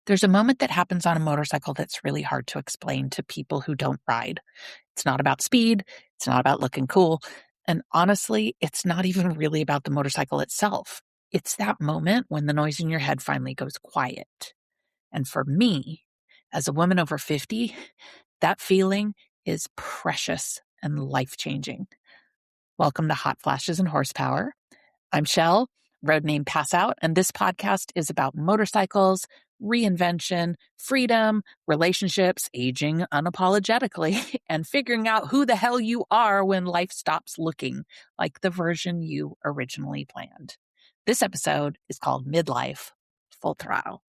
There's a moment that happens on a motorcycle that's really hard to explain to people who don't ride. It's not about speed. It's not about looking cool. And honestly, it's not even really about the motorcycle itself. It's that moment when the noise in your head finally goes quiet. And for me, as a woman over 50, that feeling is precious and life-changing. Welcome to Hot Flashes and Horsepower. I'm Shell, road name Pass Out, and this podcast is about motorcycles, reinvention, freedom, relationships, aging unapologetically, and figuring out who the hell you are when life stops looking like the version you originally planned. This episode is called Midlife, Full Throttle.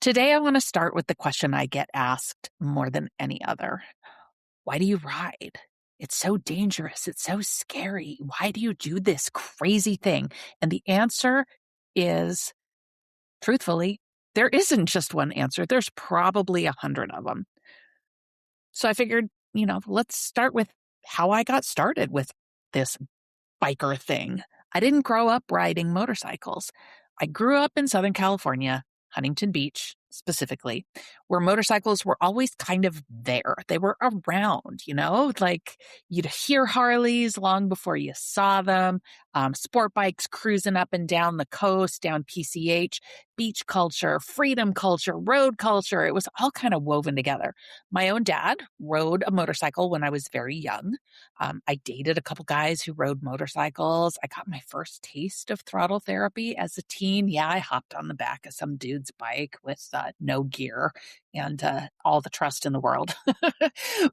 Today, I want to start with the question I get asked more than any other. Why do you ride? It's so dangerous. It's so scary. Why do you do this crazy thing? And the answer is, truthfully, there isn't just one answer. There's probably 100 of them. So I figured, let's start with how I got started with this biker thing. I didn't grow up riding motorcycles. I grew up in Southern California, Huntington Beach specifically, where motorcycles were always kind of there. They were around, like you'd hear Harleys long before you saw them, sport bikes cruising up and down the coast, down PCH, beach culture, freedom culture, road culture. It was all kind of woven together. My own dad rode a motorcycle when I was very young. I dated a couple guys who rode motorcycles. I got my first taste of throttle therapy as a teen. Yeah, I hopped on the back of some dude's bike with no gear and all the trust in the world.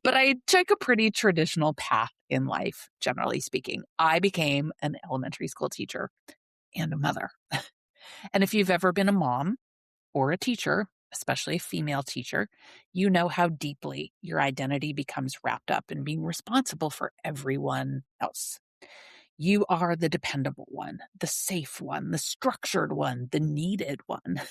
But I took a pretty traditional path in life, generally speaking. I became an elementary school teacher and a mother. And if you've ever been a mom or a teacher, especially a female teacher, you know how deeply your identity becomes wrapped up in being responsible for everyone else. You are the dependable one, the safe one, the structured one, the needed one.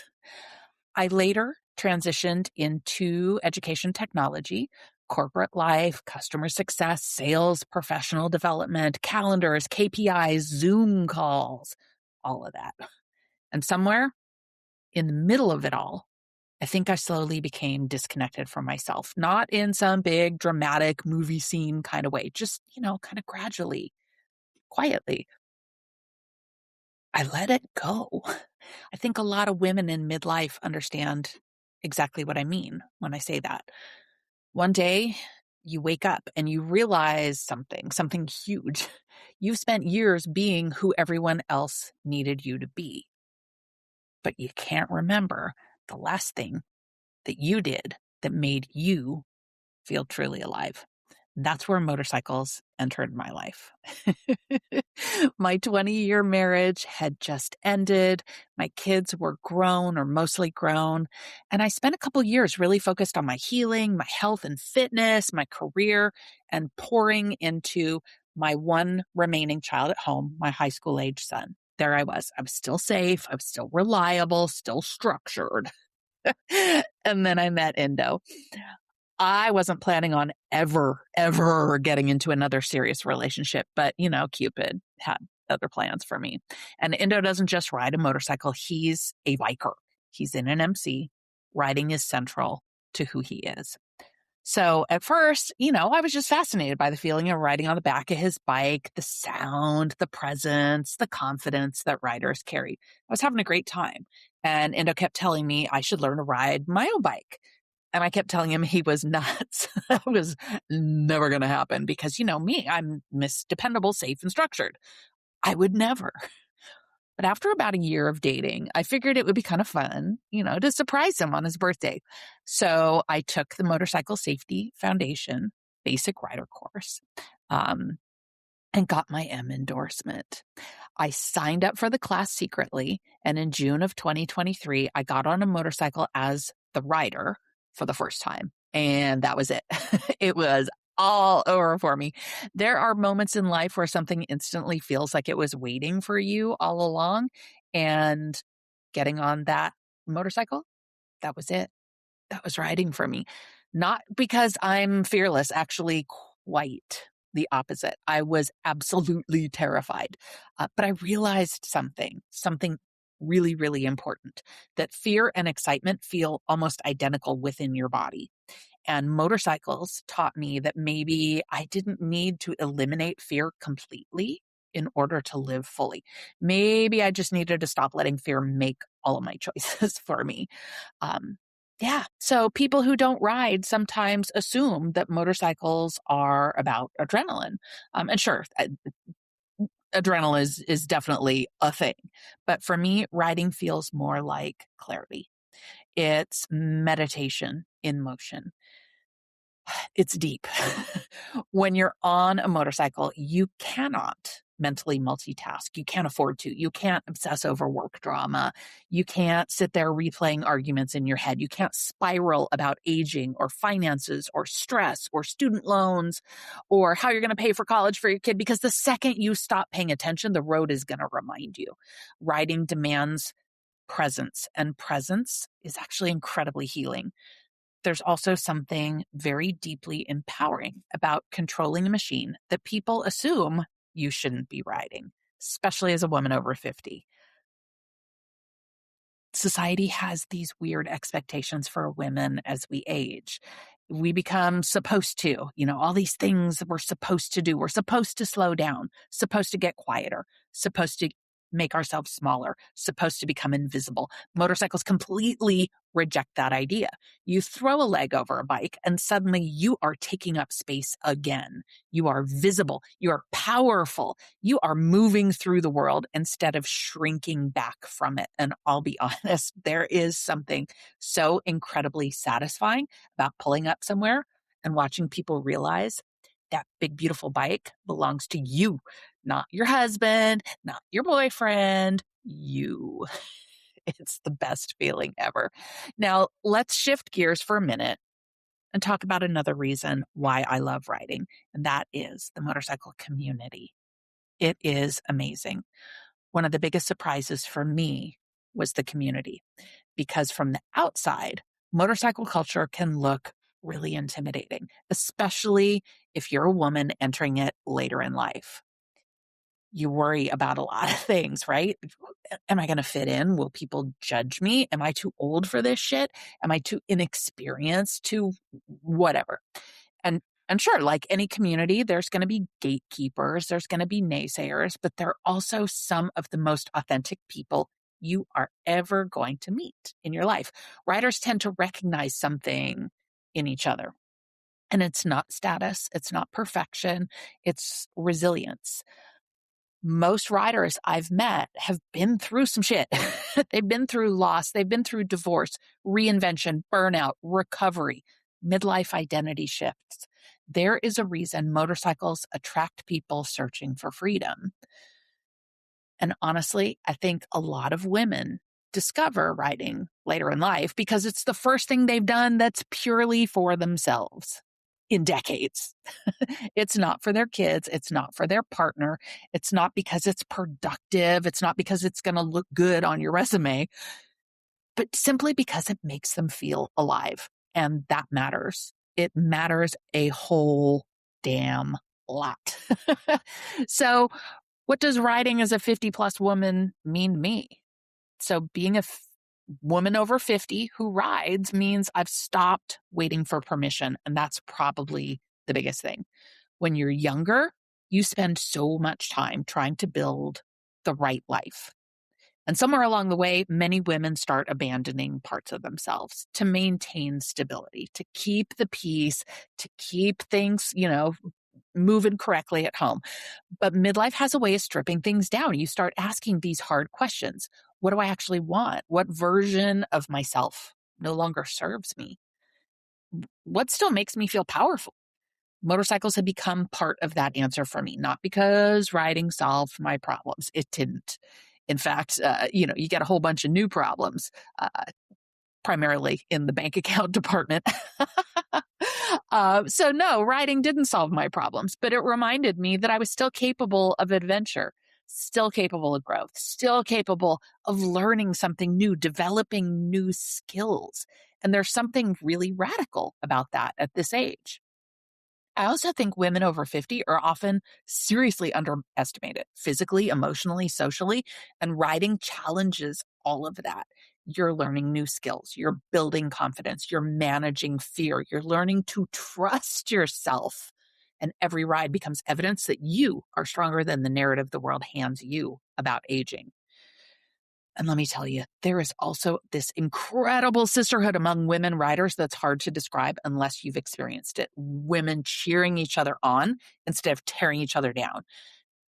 I later transitioned into education technology, corporate life, customer success, sales, professional development, calendars, KPIs, Zoom calls, all of that. And somewhere in the middle of it all, I think I slowly became disconnected from myself, not in some big dramatic movie scene kind of way, just, kind of gradually, quietly. I let it go. I think a lot of women in midlife understand exactly what I mean when I say that. One day you wake up and you realize something huge. You've spent years being who everyone else needed you to be, but you can't remember the last thing that you did that made you feel truly alive. That's where motorcycles entered my life. My 20-year marriage had just ended. My kids were grown or mostly grown. And I spent a couple years really focused on my healing, my health and fitness, my career, and pouring into my one remaining child at home, my high school age son. There I was. I was still safe. I was still reliable, still structured. And then I met Indo. I wasn't planning on ever getting into another serious relationship, but, Cupid had other plans for me. And Indo doesn't just ride a motorcycle. He's a biker. He's in an MC. Riding is central to who he is. So at first, I was just fascinated by the feeling of riding on the back of his bike, the sound, the presence, the confidence that riders carry. I was having a great time. And Indo kept telling me I should learn to ride my own bike. And I kept telling him he was nuts. That was never going to happen because, me, I'm Miss Dependable, safe, and structured. I would never. But after about a year of dating, I figured it would be kind of fun, to surprise him on his birthday. So I took the Motorcycle Safety Foundation basic rider course and got my M endorsement. I signed up for the class secretly. And in June of 2023, I got on a motorcycle as the rider for the first time. And that was it. It was all over for me. There are moments in life where something instantly feels like it was waiting for you all along. And getting on that motorcycle, that was it. That was riding for me. Not because I'm fearless, actually quite the opposite. I was absolutely terrified. But I realized something really, really important, that fear and excitement feel almost identical within your body. And motorcycles taught me that maybe I didn't need to eliminate fear completely in order to live fully. Maybe I just needed to stop letting fear make all of my choices for me. Um, yeah. So people who don't ride sometimes assume that motorcycles are about adrenaline. And sure, adrenaline is definitely a thing. But for me, riding feels more like clarity. It's meditation in motion. It's deep. When you're on a motorcycle, you cannot mentally multitask. You can't afford to. You can't obsess over work drama. You can't sit there replaying arguments in your head. You can't spiral about aging or finances or stress or student loans or how you're going to pay for college for your kid, because the second you stop paying attention, the road is going to remind you. Riding demands presence, and presence is actually incredibly healing. There's also something very deeply empowering about controlling a machine that people assume you shouldn't be riding, especially as a woman over 50. Society has these weird expectations for women as we age. We become supposed to, all these things that we're supposed to do. We're supposed to slow down, supposed to get quieter, supposed to make ourselves smaller, supposed to become invisible. Motorcycles completely reject that idea. You throw a leg over a bike and suddenly you are taking up space again. You are visible. You are powerful. You are moving through the world instead of shrinking back from it. And I'll be honest, there is something so incredibly satisfying about pulling up somewhere and watching people realize that big, beautiful bike belongs to you, not your husband, not your boyfriend, you. It's the best feeling ever. Now, let's shift gears for a minute and talk about another reason why I love riding, and that is the motorcycle community. It is amazing. One of the biggest surprises for me was the community, because from the outside, motorcycle culture can look really intimidating, especially if you're a woman entering it later in life. You worry about a lot of things, right? Am I going to fit in? Will people judge me? Am I too old for this shit? Am I too inexperienced to whatever? And and sure, like any community, there's going to be gatekeepers, there's going to be naysayers, but there are also some of the most authentic people you are ever going to meet in your life. Riders tend to recognize something in each other. And it's not status, it's not perfection, it's resilience. Most riders I've met have been through some shit. They've been through loss. They've been through divorce, reinvention, burnout, recovery, midlife identity shifts. There is a reason motorcycles attract people searching for freedom. And honestly, I think a lot of women discover riding later in life because it's the first thing they've done that's purely for themselves in decades. It's not for their kids. It's not for their partner. It's not because it's productive. It's not because it's going to look good on your resume, but simply because it makes them feel alive. And that matters. It matters a whole damn lot. So what does riding as a 50 plus woman mean to me? So being a woman over 50 who rides means I've stopped waiting for permission. And that's probably the biggest thing. When you're younger, you spend so much time trying to build the right life. And somewhere along the way, many women start abandoning parts of themselves to maintain stability, to keep the peace, to keep things, moving correctly at home. But midlife has a way of stripping things down. You start asking these hard questions. What do I actually want? What version of myself no longer serves me? What still makes me feel powerful? Motorcycles have become part of that answer for me, not because riding solved my problems. It didn't. In fact, you get a whole bunch of new problems, primarily in the bank account department. So no, riding didn't solve my problems, but it reminded me that I was still capable of adventure, still capable of growth, still capable of learning something new, developing new skills. And there's something really radical about that at this age. I also think women over 50 are often seriously underestimated physically, emotionally, socially, and riding challenges all of that, you're learning new skills, you're building confidence, you're managing fear, you're learning to trust yourself. And every ride becomes evidence that you are stronger than the narrative the world hands you about aging. And let me tell you, there is also this incredible sisterhood among women riders that's hard to describe unless you've experienced it. Women cheering each other on instead of tearing each other down,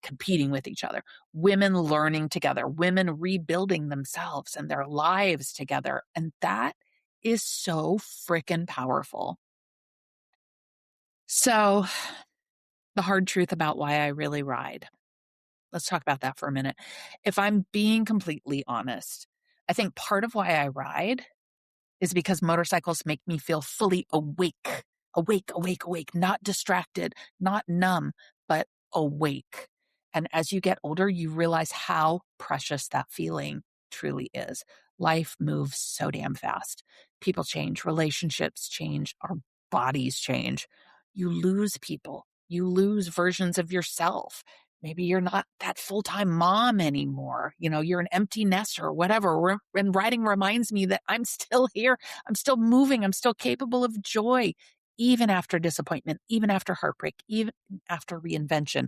competing with each other, women learning together, women rebuilding themselves and their lives together. And that is so freaking powerful. So, the hard truth about why I really ride. Let's talk about that for a minute. If I'm being completely honest, I think part of why I ride is because motorcycles make me feel fully awake, awake, not distracted, not numb, but awake. And as you get older, you realize how precious that feeling truly is. Life moves so damn fast. People change, relationships change, our bodies change. You lose people. You lose versions of yourself. Maybe you're not that full-time mom anymore. You're an empty nester or whatever. And riding reminds me that I'm still here. I'm still moving. I'm still capable of joy, even after disappointment, even after heartbreak, even after reinvention,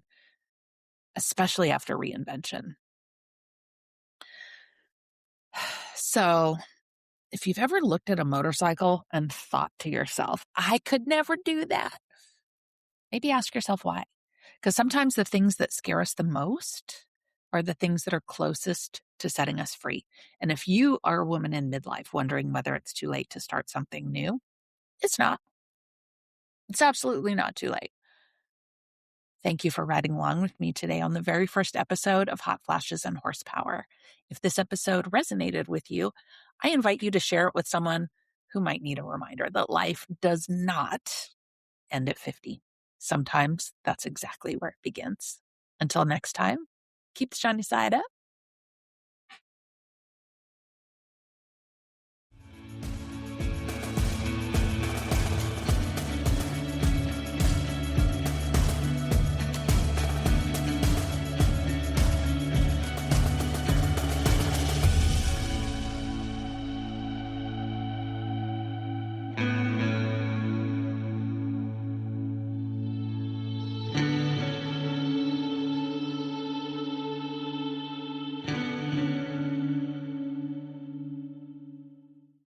especially after reinvention. So if you've ever looked at a motorcycle and thought to yourself, I could never do that, maybe ask yourself why. Because sometimes the things that scare us the most are the things that are closest to setting us free. And if you are a woman in midlife wondering whether it's too late to start something new, it's not. It's absolutely not too late. Thank you for riding along with me today on the very first episode of Hot Flashes and Horsepower. If this episode resonated with you, I invite you to share it with someone who might need a reminder that life does not end at 50. Sometimes that's exactly where it begins. Until next time, keep the shiny side up